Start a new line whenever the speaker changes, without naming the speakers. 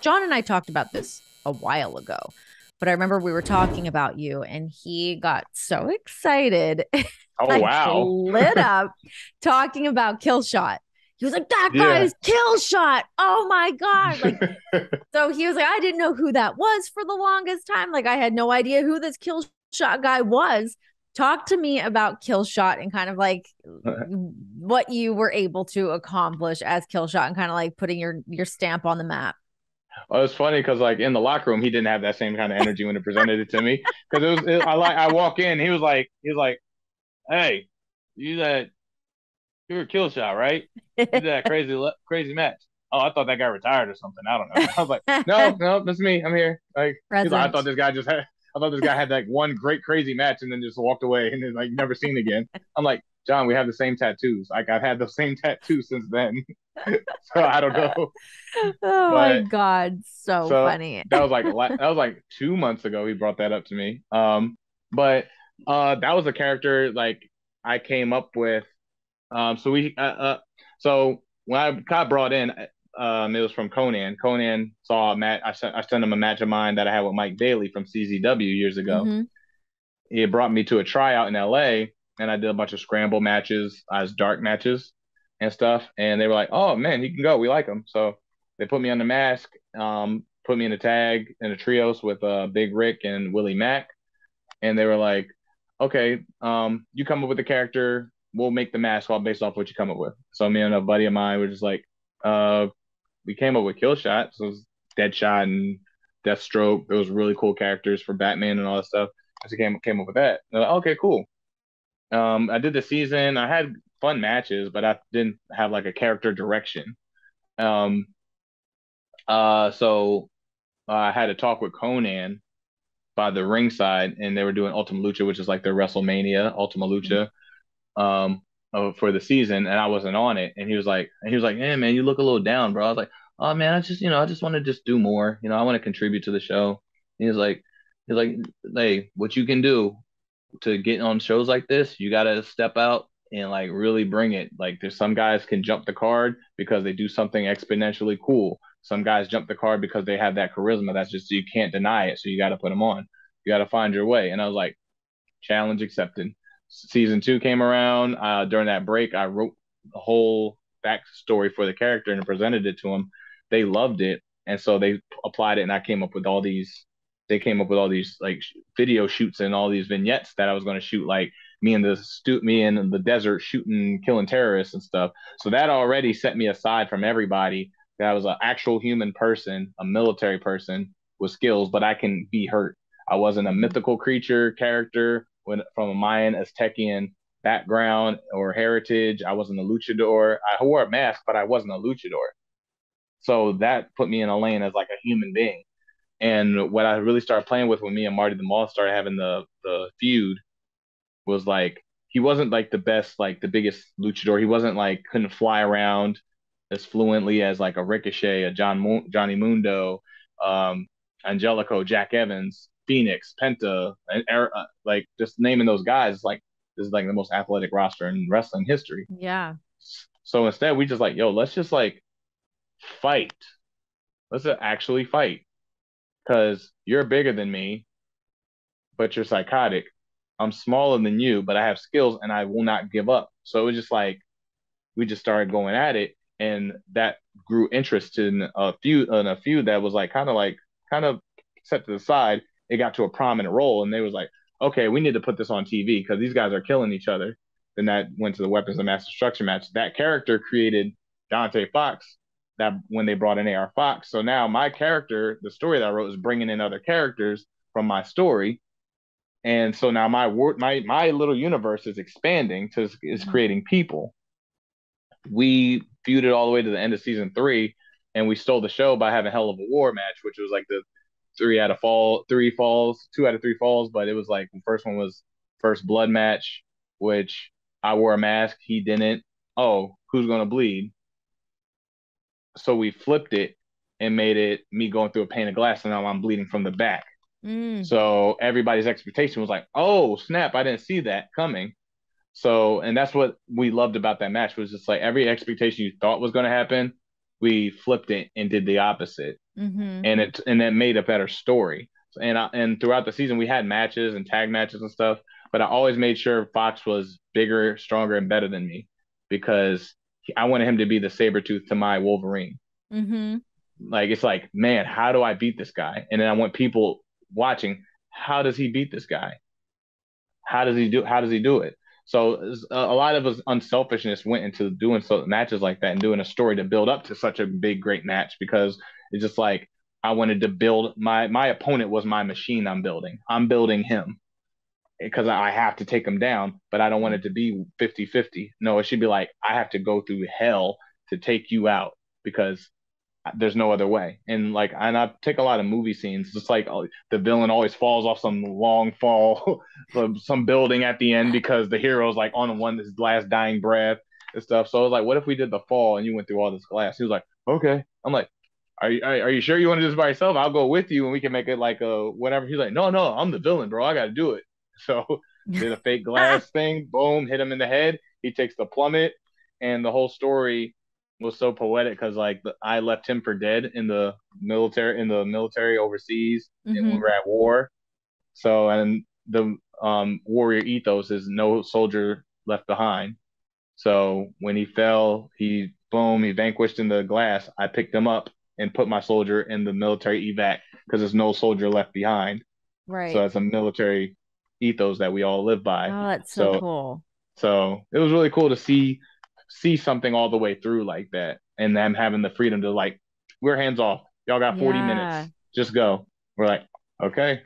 John and I talked about this a while ago, but I remember we were talking about you and he got so excited,
Oh
like
wow.
lit up talking about Killshot. He was like, that
Yeah.
guy's Killshot. Oh my God. Like, so he was like, I didn't know who that was for the longest time. Like, I had no idea who this Killshot guy was. Talk to me about Killshot and kind of like what you were able to accomplish as Killshot and kind of like putting your stamp on the map.
Well, it's funny because like in the locker room, he didn't have that same kind of energy when he presented it to me. Because I walk in, he was like, hey, you that you were a kill shot, right? You did that crazy match. Oh, I thought that guy retired or something. I don't know. I was like, no, that's me. I'm here. Like he's like,
Present.
I thought this guy had like one great crazy match and then just walked away and then like never seen again. I'm like, John, we have the same tattoos. Like I've had the same tattoo since then. So I don't know.
Oh my
But
God. So
so
funny.
that was like 2 months ago. He brought that up to me. But that was a character like I came up with. So when I got brought in, it was from Conan. Conan saw a match. I sent him a match of mine that I had with Mike Bailey from CZW years ago.
Hmm.
He had brought me to a tryout in LA, and I did a bunch of scramble matches, as dark matches and stuff. And they were like, "Oh man, he can go. We like him." So they put me on the mask, put me in a tag in a trios with Big Rick and Willie Mack, and they were like, "Okay, you come up with the character. We'll make the mask all based off what you come up with." So me and a buddy of mine were just like, uh, we came up with Killshot, so it was Deadshot and Deathstroke. Those really cool characters for Batman and all that stuff. So came up with that. They're like, okay, cool. I did the season. I had fun matches, but I didn't have like a character direction. Um, so I had a talk with Conan by the ringside, and they were doing Ultima Lucha, which is like their WrestleMania Ultima Lucha, um, for the season, and I wasn't on it. And he was like, "Hey man, you look a little down, bro." I was like, "Oh man, I just want to just do more. I want to contribute to the show." He was like, he's like, "Hey, what you can do to get on shows like this, you gotta step out and like really bring it. Like there's some guys can jump the card because they do something exponentially cool. Some guys jump the card because they have that charisma. That's just you can't deny it. So you got to put them on. You got to find your way." And I was like, challenge accepted. Season two came around. During that break, I wrote the whole backstory for the character and presented it to them. They loved it, and so they applied it. And I came up with all these. They came up with all these like video shoots and all these vignettes that I was going to shoot, like me in the desert shooting, killing terrorists and stuff. So that already set me aside from everybody. That I was an actual human person, a military person with skills, but I can be hurt. I wasn't a
Hmm.
mythical creature character from a Mayan Aztecian background or heritage. I wasn't a luchador. I wore a mask, but I wasn't a luchador. So that put me in a lane as like a human being. And what I really started playing with when me and Marty the Moth started having the feud was like he wasn't like the best, like the biggest luchador. He wasn't like couldn't fly around as fluently as like a Ricochet, a Johnny Mundo, um, Angelico, Jack Evans, Phoenix, Penta, and like just naming those guys. Like this is like the most athletic roster in wrestling history.
Yeah.
So instead, we just like, yo, let's just like fight. Let's actually fight because you're bigger than me, but you're psychotic. I'm smaller than you, but I have skills and I will not give up. So it was just like we just started going at it, and that grew interest in a feud that was like kind of set to the side. It got to a prominent role, and they was like, okay, we need to put this on TV because these guys are killing each other. Then that went to the Weapons of Mass Destruction match. That character created Dante Fox. That when they brought in AR Fox, so now my character, the story that I wrote, is bringing in other characters from my story, and so now my little universe is expanding to is
Mhm.
creating people. We feuded all the way to the end of season three, and we stole the show by having Hell of a War match, which was like the three falls, 2 out of 3 falls. But it was like the first one was first blood match, which I wore a mask, he didn't. Oh, who's gonna bleed? So we flipped it and made it me going through a pane of glass, and now I'm bleeding from the back.
Mm.
So everybody's expectation was like, oh snap, I didn't see that coming. So, and that's what we loved about that match was just like every expectation you thought was going to happen, we flipped it and did the opposite.
Mm-hmm.
and it made a better story. And throughout the season we had matches and tag matches and stuff, but I always made sure Fox was bigger, stronger, and better than me because I wanted him to be the saber tooth to my Wolverine.
Mm-hmm.
Like it's like, man, how do I beat this guy? And then I want people watching, how does he beat this guy? How does he do it? So a lot of us unselfishness went into doing so matches like that and doing a story to build up to such a big great match because it's just like I wanted to build my opponent was my machine I'm building. I'm building him because I have to take him down, but I don't want it to be 50-50. No, it should be like I have to go through hell to take you out because there's no other way. And like, and I take a lot of movie scenes. It's like the villain always falls off some long fall, some building at the end because the hero's like on one his last dying breath and stuff. So I was like, what if we did the fall and you went through all this glass? He was like, okay. I'm like, are you sure you want to do this by yourself? I'll go with you and we can make it like a whatever. He's like, no, I'm the villain, bro. I got to do it. So did a fake glass thing. Boom, hit him in the head. He takes the plummet, and the whole story was so poetic because like I left him for dead in the military overseas and we
Mm-hmm.
were at war. So and the warrior ethos is no soldier left behind. So when he fell, he vanquished in the glass. I picked him up and put my soldier in the military evac because there's no soldier left behind. So
Right.
it's a military ethos that we all live by.
Oh, that's so
So
cool.
so it was really cool to see something all the way through like that, and them having the freedom to like, we're hands off. Y'all got 40
Yeah.
minutes. Just go. We're like, okay.